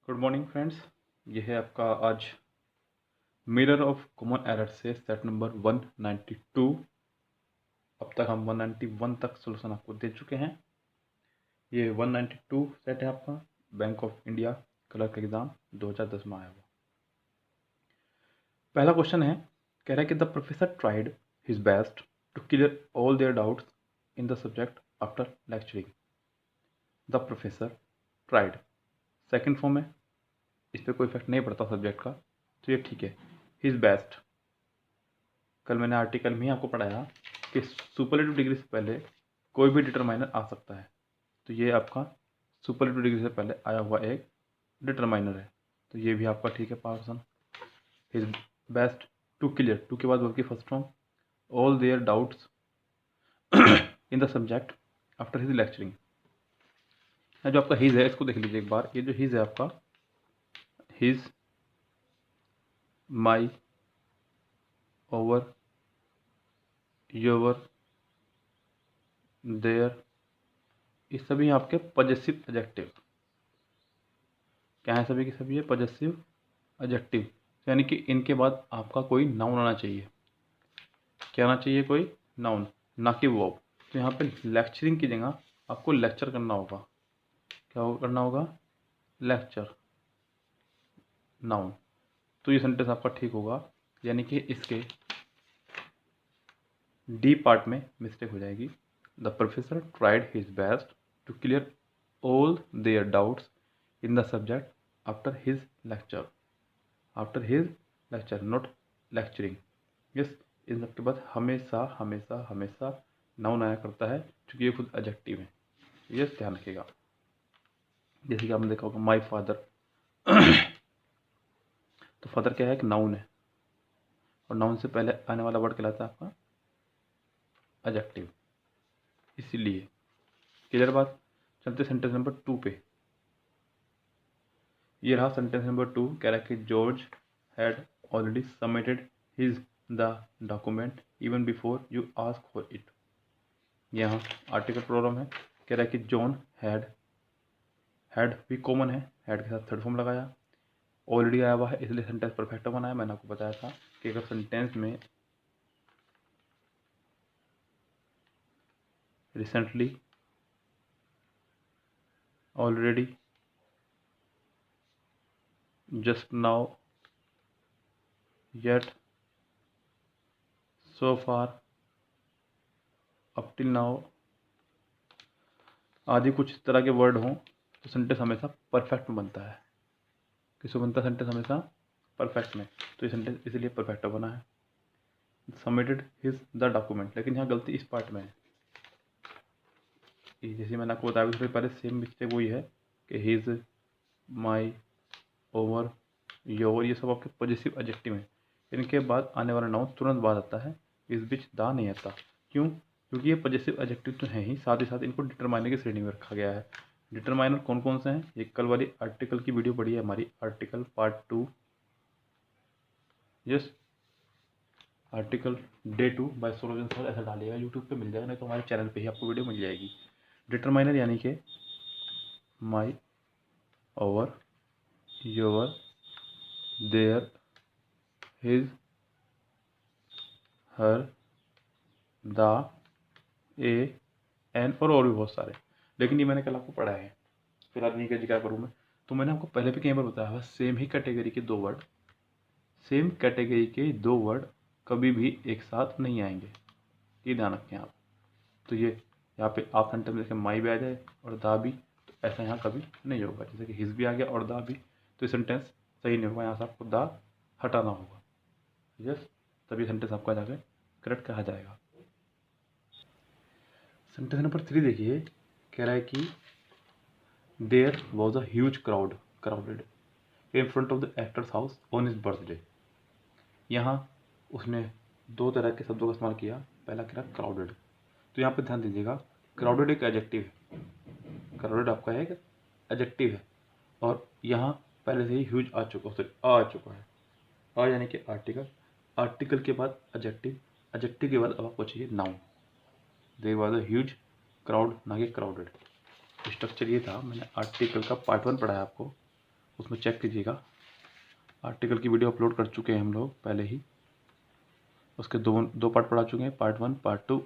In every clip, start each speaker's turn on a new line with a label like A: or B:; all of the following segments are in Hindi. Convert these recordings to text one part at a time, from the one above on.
A: Good morning friends. ये है आपका आज मिरर ऑफ कॉमन एरर से सेट नंबर 192। अब तक हम 191 तक सोल्यूशन आपको दे चुके हैं। ये 192 सेट है आपका bank of India clerk exam 2010 में आया हुआ। पहला क्वेश्चन है, कह रहा है कि the professor tried his best to clear all their doubts in the subject after lecturing. The professor tried second form है, इस पर कोई इफेक्ट नहीं पड़ता सब्जेक्ट का, तो ये ठीक है। हिज बेस्ट, कल मैंने आर्टिकल में ही आपको पढ़ाया कि सुपरलेटिव डिग्री से पहले कोई भी डिटरमाइनर आ सकता है, तो ये आपका सुपरलेटिव डिग्री से पहले आया हुआ एक डिटरमाइनर है, तो ये भी आपका ठीक है person. His best to clear, to के बाद वर्ब की first form, all their doubts in the subject after his lecturing. जो आपका हिज है इसको देख लीजिए एक बार। ये जो हिज है आपका, his, my, our, your, their, ये सभी आपके पॉजेसिव एडजेक्टिव क्या है, सभी की सभी है पॉजेसिव एडजेक्टिव, यानी कि इनके बाद आपका कोई नाउन आना चाहिए। क्या आना चाहिए? कोई नाउन, ना कि वर्ब। तो यहाँ पे लेक्चरिंग की जगह आपको लेक्चर करना होगा। क्या करना होगा? Lecture, noun. तो ये सेंटेंस आपका ठीक होगा, यानी कि इसके डी पार्ट में मिस्टेक हो जाएगी। The professor tried his best to clear all their doubts in the subject after his lecture. After his lecture, not lecturing. Yes, इन सब के बाद हमेशा हमेशा हमेशा नाउन आया करता है, क्योंकि ये खुद एडजेक्टिव है। यस, ध्यान रखिएगा। जैसे कि आपने देखा होगा माई फादर, तो फादर क्या है? एक नाउन है, और नाउन से पहले आने वाला वर्ड कहलाता है आपका एडजेक्टिव, इसीलिए। क्लियर बात? चलते सेंटेंस नंबर 2 पे। ये रहा सेंटेंस नंबर 2। कह रहा है कि George had already submitted his the document even before you ask for it. यहाँ आर्टिकल प्रोग्राम है। कह रहा है कि जॉन हैड, हैड भी कॉमन है, हैड के साथ थर्ड फॉर्म लगाया, ऑलरेडी आया हुआ है, इसलिए सेंटेंस परफेक्ट बनाया। मैंने आपको बताया था कि अगर सेंटेंस में recently, already, just now, yet, so far, up till now आदि कुछ इस तरह के वर्ड हों, तो सेंटेंस हमेशा परफेक्ट में बनता है। किसको बनता है सेंटेंस? हमेशा परफेक्ट में। तो ये सेंटेंस इसलिए परफेक्ट बना है। सबमिटेड हिज द डॉक्यूमेंट, लेकिन यहाँ गलती इस पार्ट में है। जैसे मैंने आपको बताया उससे पहले सेम मिस्टेक वही है कि हिज, माई, ओवर, योर, ये सब आपके पॉजिटिव एडजेक्टिव हैं। इनके बाद आने वाला नाउन तुरंत बाद आता है, इस बीच दा नहीं आता। क्यों? क्योंकि ये पॉजिटिव एडजेक्टिव तो है ही, साथ ही साथ इनको डिटरमाइनर की श्रेणी में रखा गया है। डिटरमाइनर कौन कौन से हैं? ये कल वाली आर्टिकल की वीडियो पड़ी है हमारी, article part 2। Yes, article day 2 by सोलोजन सर, ऐसा डालिएगा यूट्यूब पे मिल जाएगा, नहीं तो हमारे चैनल पे ही आपको वीडियो मिल जाएगी। डिटरमाइनर यानी कि my, our, your, their, his, her, the, a, an और भी बहुत सारे, लेकिन ये मैंने कल आपको पढ़ा है, फिलहाल नहीं का जिक्र करूँ मैं। तो मैंने आपको पहले भी कई बार बताया हुआ, सेम ही कैटेगरी के दो वर्ड, सेम कैटेगरी के दो वर्ड कभी भी एक साथ नहीं आएंगे, ये ध्यान रखें आप। तो ये यहाँ पे आप सेंटेंस में जैसे माई भी आ जाए और दा भी, तो ऐसा यहाँ कभी नहीं होगा। जैसे कि हिज भी आ गया और दा भी, तो ये सेंटेंस सही नहीं होगा, यहाँ से आपको दा हटाना होगा। यस, तभी सेंटेंस आपका जाकर करेक्ट कहा जाएगा। सेंटेंस नंबर 3 देखिए। कह रहा है कि there was a huge crowded in front of the actor's house on his birthday. यहाँ उसने दो तरह के शब्दों का इस्तेमाल किया। पहला कह रहा क्राउडेड, तो यहाँ पे ध्यान दीजिएगा, क्राउडेड एक एडजेक्टिव है, क्राउडेड आपका एक एडजेक्टिव है, और यहाँ पहले से ही ह्यूज आ चुका है। आ यानी कि आर्टिकल, आर्टिकल के बाद एडजेक्टिव, एडजेक्टिव के बाद अब आपको चाहिए noun. There was a huge crowd, ना कि क्राउडेड। स्ट्रक्चर ये था, मैंने आर्टिकल का पार्ट 1 पढ़ा है आपको, उसमें चेक कीजिएगा। आर्टिकल की वीडियो अपलोड कर चुके हैं हम लोग पहले ही, उसके दो पार्ट पढ़ा चुके हैं, पार्ट 1 पार्ट 2।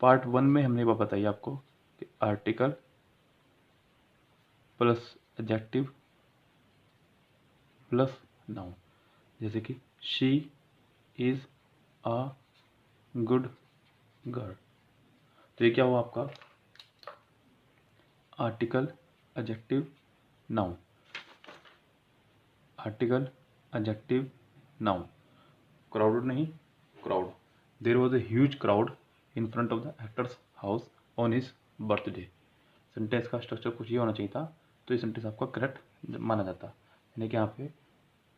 A: पार्ट 1 में हमने बात बताई आपको कि article plus adjective plus noun, जैसे कि she is a good girl. तो ये क्या हुआ आपका article adjective noun, article adjective noun. Crowded नहीं, crowd. There was a huge crowd in front of the actor's house on his birthday. Sentence का स्ट्रक्चर कुछ ये होना चाहिए था, तो ये सेंटेंस आपका करेक्ट माना जाता। यानी कि यहाँ पे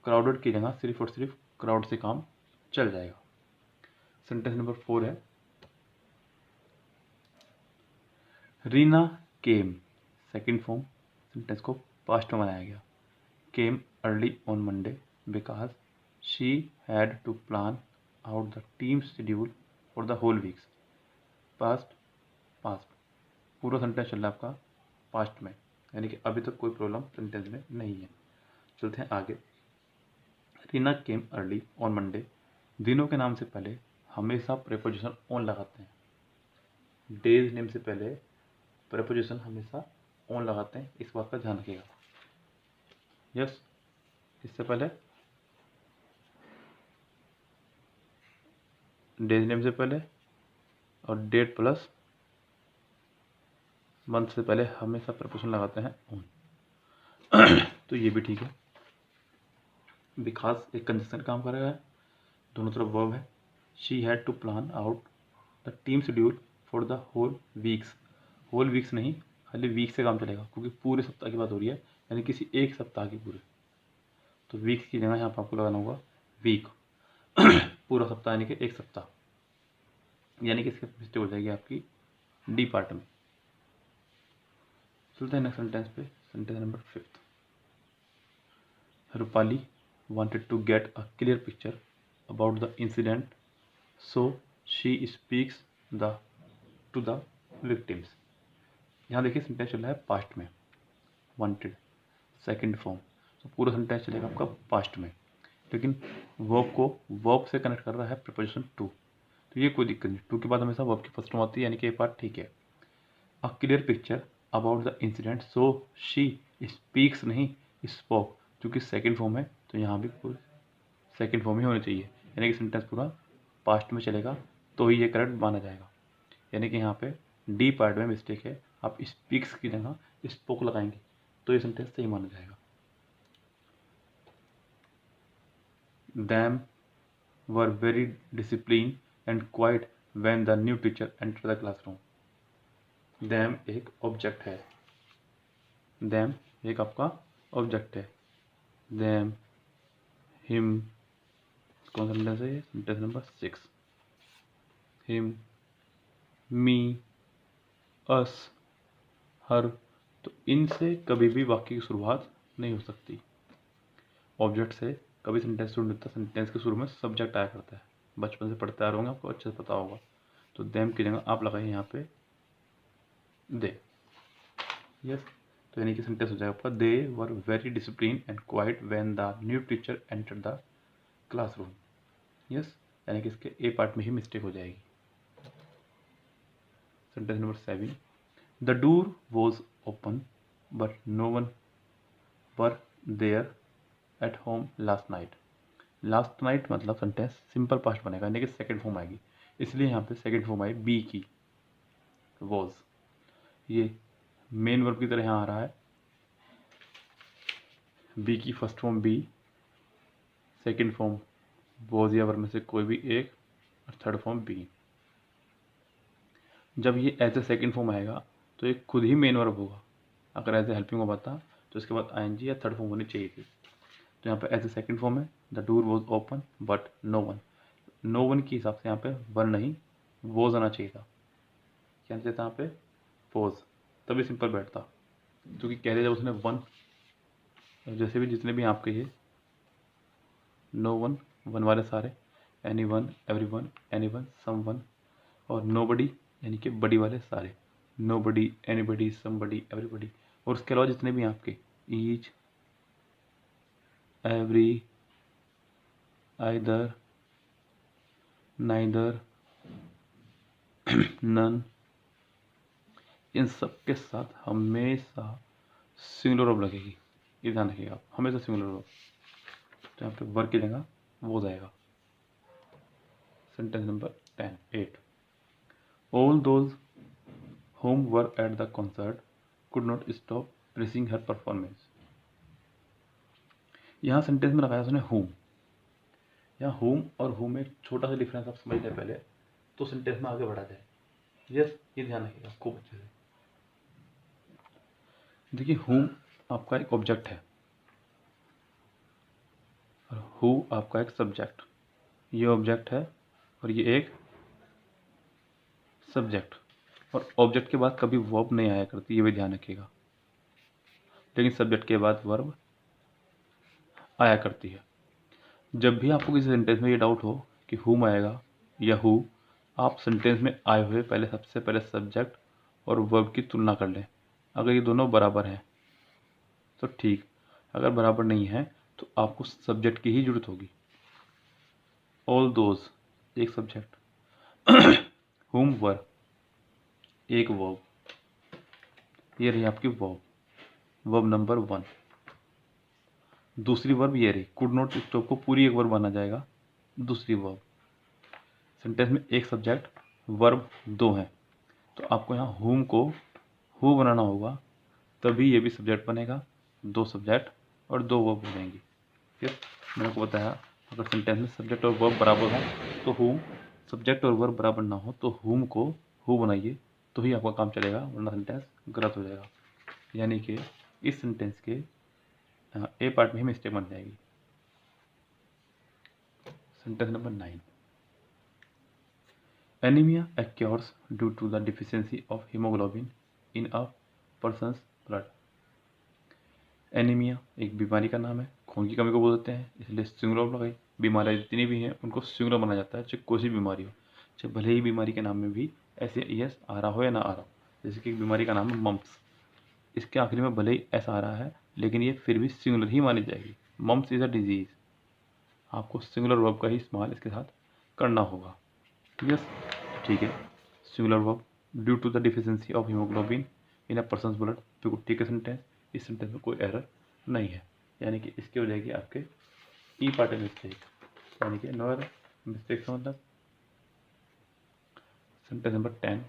A: क्राउडेड की जगह सिर्फ और सिर्फ क्राउड से काम चल जाएगा। सेंटेंस नंबर 4 है, Reena came. Second form sentence को पास्ट में बनाया गया। Came early on Monday because she had to plan out the team schedule for the whole weeks. Past past पूरा सेंटेंस चल रहा है आपका पास्ट में, यानी कि अभी तक कोई प्रॉब्लम सेंटेंस में नहीं है। चलते हैं आगे। रीना केम अर्ली ऑन मंडे, दिनों के नाम से पहले हमेशा प्रेपोजिशन ऑन लगाते हैं। डेज नेम से पहले प्रेपोजिशन हमेशा ऑन लगाते हैं, इस बात का ध्यान रखिएगा। यस, इससे पहले डेज नेम से पहले और डेट प्लस मंथ से पहले हमेशा प्रेपोजिशन लगाते हैं ऑन। तो ये भी ठीक है। बिकॉज एक कंजक्शन काम कर रहा है, दोनों तरफ वर्ब है। She had to plan out the team schedule for the whole weeks. Whole weeks नहीं, खाली वीक से काम चलेगा, क्योंकि पूरे सप्ताह की बात हो रही है, यानी किसी एक सप्ताह की पूरे। तो वीक्स की जगह यहाँ पर आपको लगाना होगा वीक। पूरा सप्ताह यानी कि एक सप्ताह, यानी कि इसकी मिस्टेक हो जाएगी आपकी डी पार्ट में। चलते हैं नेक्स्ट सेंटेंस पे। Sentence number 5, Rupali wanted to get a clear picture about the incident, so she speaks to the victims। यहाँ देखिए सेंटेंस चल रहा है पास्ट में, वांटेड सेकंड फॉर्म, तो पूरा सेंटेंस चलेगा आपका पास्ट में, लेकिन वर्ब को वर्ब से कनेक्ट कर रहा है प्रीपोजिशन टू, तो ये कोई दिक्कत नहीं। टू के बाद हमेशा वर्ब की फर्स्ट फॉर्म आती है, यानी कि ये पार्ट ठीक है। A clear picture about the incident, so she speaks नहीं स्पोक, क्योंकि सेकंड फॉर्म है तो यहाँ भी सेकंड फॉर्म ही होनी चाहिए, यानी कि सेंटेंस पूरा पास्ट में चलेगा तो ही ये करेक्ट माना जाएगा। यानी कि यहाँ पे डी पार्ट में मिस्टेक है, आप स्पीक्स की जगह स्पोक लगाएंगे तो ये सेंटेंस सही माना जाएगा। Them were very disciplined and quiet when the new teacher entered the classroom। Them एक ऑब्जेक्ट है, them एक आपका ऑब्जेक्ट है। Them, him, कौन सा सेंटेंस है ये? Sentence number 6। Him, me, us, her, तो इनसे कभी भी वाक्य की शुरुआत नहीं हो सकती। ऑब्जेक्ट से कभी सेंटेंस शुरू नहीं होता, सेंटेंस के शुरू में सब्जेक्ट आया करता है, बचपन से पढ़ते आ रहे होंगे, आपको अच्छे से पता होगा। तो देम की जगह आप लगाइए यहाँ पे दे। यस, तो यानी कि सेंटेंस हो जाएगा आपका they were very discipline and quite when the new teacher enter the classroom. Yes, यानी कि इसके ए पार्ट में ही मिस्टेक हो जाएगी। Sentence number 7, the door was open but no one were there at home last night. Last night मतलब सेंटेंस सिंपल पास्ट बनेगा, यानी कि सेकंड फॉर्म आएगी, इसलिए यहाँ पे सेकंड फॉर्म आई बी की वॉज। ये मेन वर्ब की तरह यहाँ आ रहा है, बी की first form be, second form was या वर्ब में से कोई भी एक, और थर्ड फॉर्म बी। जब ये एज ए सेकंड फॉर्म आएगा तो ये खुद ही मेन वर्ब होगा। अगर एज ए हेल्पिंग वर्ब आता तो इसके बाद आईएनजी या थर्ड फॉर्म होनी चाहिए थी। तो यहाँ पे एज ए सेकंड फॉर्म है, the door was open but no one. No one के हिसाब से यहाँ पे वन नहीं वॉज आना चाहिए था, क्या चाहिए था यहाँ पे वॉज, तभी सिंपल बैठता। क्योंकि कह रहे जब उसने वन, जैसे भी जितने भी आपके ये नो वन, वन वाले सारे, anyone, everyone, anyone, someone, और नो बडी यानी कि बड़ी वाले सारे, nobody, anybody, somebody, everybody, और उसके अलावा जितने भी आपके each, every, either, neither, none, इन सब के साथ हमेशा सिंगुलर वर्ब लगेगी। ये ध्यान रखिएगा आप, हमेशा सिंगुलर वर्ब। तो यहाँ पे वर्ब की जगह वो जाएगा। Sentence number 8। All those whom were at the concert could not stop praising her performance। यहाँ सेंटेंस में लगाया उसने whom। यहाँ whom और whom में एक छोटा सा डिफरेंस आप समझ लें पहले, तो सेंटेंस में आगे बढ़ा जाए। यस, ये ध्यान रखिएगा खूब अच्छे से। देखिए whom आपका एक ऑब्जेक्ट है और who आपका एक सब्जेक्ट। ये ऑब्जेक्ट है और ये एक सब्जेक्ट, और ऑब्जेक्ट के बाद कभी वर्ब नहीं आया करती, ये भी ध्यान रखिएगा। लेकिन सब्जेक्ट के बाद वर्ब आया करती है। जब भी आपको किसी सेंटेंस में ये डाउट हो कि हुम आएगा या हु, आप सेंटेंस में आए हुए पहले सबसे पहले सब्जेक्ट और वर्ब की तुलना कर लें। अगर ये दोनों बराबर हैं तो ठीक, अगर बराबर नहीं है तो आपको सब्जेक्ट की ही जरूरत होगी। ऑल दोज एक सब्जेक्ट, हुम वर एक वर्ब, ये रही आपकी वर्ब, वर्ब नंबर 1। दूसरी वर्ब ये रही, कुड नॉट स्टॉप को पूरी एक वर्ब माना जाएगा, दूसरी वर्ब। सेंटेंस में एक सब्जेक्ट वर्ब 2 हैं, तो आपको यहाँ हुम को हु बनाना होगा, तभी ये भी सब्जेक्ट बनेगा। 2 सब्जेक्ट और 2 वर्ब हो जाएंगी। ठीक है, मैंने आपको बताया अगर सेंटेंस में सब्जेक्ट और वर्ब बराबर हो तो हुम, सब्जेक्ट और वर्ब बराबर ना हो तो हुम को हु बनाइए, तो ही आपका काम चलेगा, वरना सेंटेंस गलत हो जाएगा। यानी कि इस सेंटेंस के ए पार्ट में ही मिस्टेक बन जाएगी। Sentence number 9। Anemia occurs due to the deficiency of hemoglobin in a person's blood। Anaemia एक बीमारी का नाम है, खून की कमी को बोलते हैं, इसलिए सिंगुलर लगाई। बीमारियाँ जितनी भी हैं उनको सिंगुलर माना जाता है, चाहे कोई सी बीमारी हो, चाहे भले ही बीमारी के नाम में भी ऐसे एस आ रहा हो या ना आ रहा हो। जैसे कि एक बीमारी का नाम है मम्प्स, इसके आखिरी में भले ही ऐसा आ रहा है लेकिन ये फिर भी सिंगुलर ही मानी जाएगी। मम्प्स इज अ डिजीज, आपको सिंगुलर वर्ब का ही इस्तेमाल इसके साथ करना होगा। यस, ठीक है। Singular verb due to the deficiency of haemoglobin in a person's blood, बिल्कुल ठीक है सेंटेंस। इस सेंटेंस में कोई एरर नहीं है, यानी कि इसकी हो जाएगी आपके ई पार्ट मिस्टेक, यानी कि नो एरर। मिस्टेक का मतलब sentence number 10।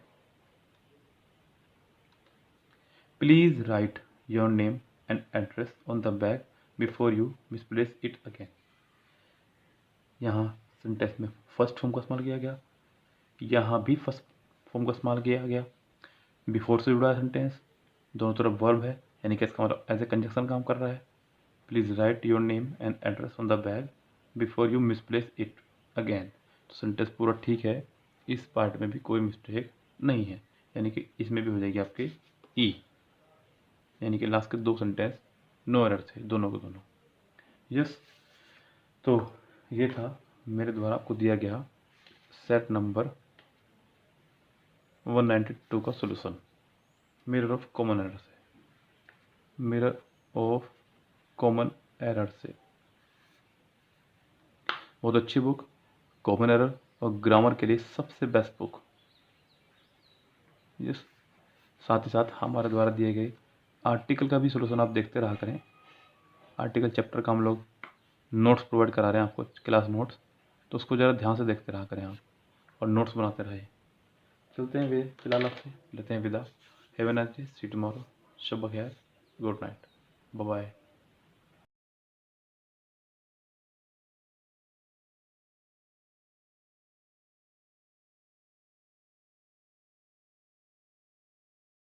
A: Please right your name and address on the bag before you misplace it again. यहाँ सेंटेंस में फर्स्ट फॉर्म का इस्तेमाल किया गया, यहाँ भी फर्स्ट फॉर्म का इस्तेमाल किया गया। बिफोर से जुड़ा है सेंटेंस, दोनों तरफ वर्ब है, यानी कि इसका मतलब एज ए कंजक्शन काम कर रहा है। Please right your name and address on the bag before you misplace it again. तो सेंटेंस पूरा ठीक है, इस पार्ट में भी कोई मिस्टेक नहीं है, यानी कि इसमें भी हो जाएगी आपकी ई, यानी कि लास्ट के 2 सेंटेंस नो एरर थे, दोनों के दोनों। यस, तो ये था मेरे द्वारा आपको दिया गया सेट नंबर 192 का solution, mirror of common error से। मिरर ऑफ कॉमन एरर से बहुत अच्छी बुक, कॉमन एरर और ग्रामर के लिए सबसे बेस्ट बुक। यस, साथ ही साथ हमारे द्वारा दिए गए आर्टिकल का भी सोल्यूशन आप देखते रहा करें। आर्टिकल चैप्टर का हम लोग नोट्स प्रोवाइड करा रहे हैं आपको, क्लास नोट्स, तो उसको ज़रा ध्यान से देखते रहा करें आप और नोट्स बनाते रहे। चलते हैं वे, फिलहाल आपसे लेते हैं विदा। Have a nice day, see tomorrow, शब बखैर, गुड नाइट, बाय बाय।